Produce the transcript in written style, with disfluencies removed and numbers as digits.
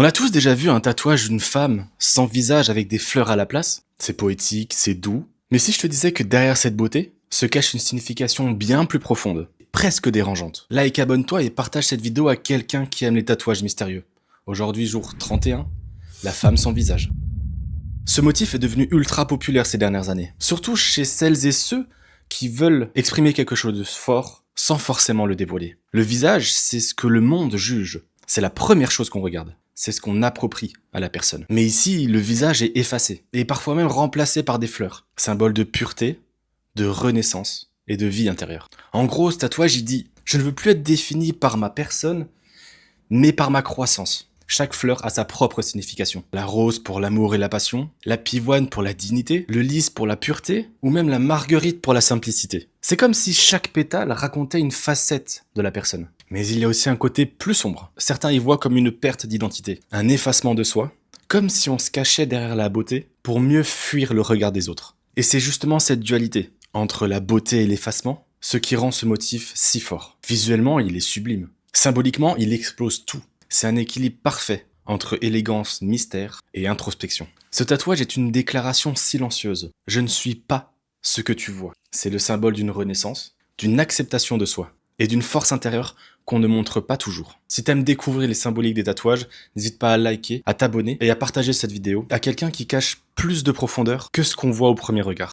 On a tous déjà vu un tatouage d'une femme sans visage avec des fleurs à la place. C'est poétique, c'est doux. Mais si je te disais que derrière cette beauté se cache une signification bien plus profonde, presque dérangeante. Like, abonne-toi et partage cette vidéo à quelqu'un qui aime les tatouages mystérieux. Aujourd'hui, jour 31, la femme sans visage. Ce motif est devenu ultra populaire ces dernières années, surtout chez celles et ceux qui veulent exprimer quelque chose de fort sans forcément le dévoiler. Le visage, c'est ce que le monde juge. C'est la première chose qu'on regarde. C'est ce qu'on approprie à la personne. Mais ici, le visage est effacé, et parfois même remplacé par des fleurs, symbole de pureté, de renaissance et de vie intérieure. En gros, ce tatouage, il dit « Je ne veux plus être défini par ma personne, mais par ma croissance ». Chaque fleur a sa propre signification. La rose pour l'amour et la passion, la pivoine pour la dignité, le lys pour la pureté, ou même la marguerite pour la simplicité. C'est comme si chaque pétale racontait une facette de la personne. Mais il y a aussi un côté plus sombre. Certains y voient comme une perte d'identité, un effacement de soi, comme si on se cachait derrière la beauté pour mieux fuir le regard des autres. Et c'est justement cette dualité entre la beauté et l'effacement, ce qui rend ce motif si fort. Visuellement, il est sublime. Symboliquement, il explose tout. C'est un équilibre parfait entre élégance, mystère et introspection. Ce tatouage est une déclaration silencieuse. Je ne suis pas ce que tu vois. C'est le symbole d'une renaissance, d'une acceptation de soi et d'une force intérieure qu'on ne montre pas toujours. Si t'aimes découvrir les symboliques des tatouages, n'hésite pas à liker, à t'abonner et à partager cette vidéo à quelqu'un qui cache plus de profondeur que ce qu'on voit au premier regard.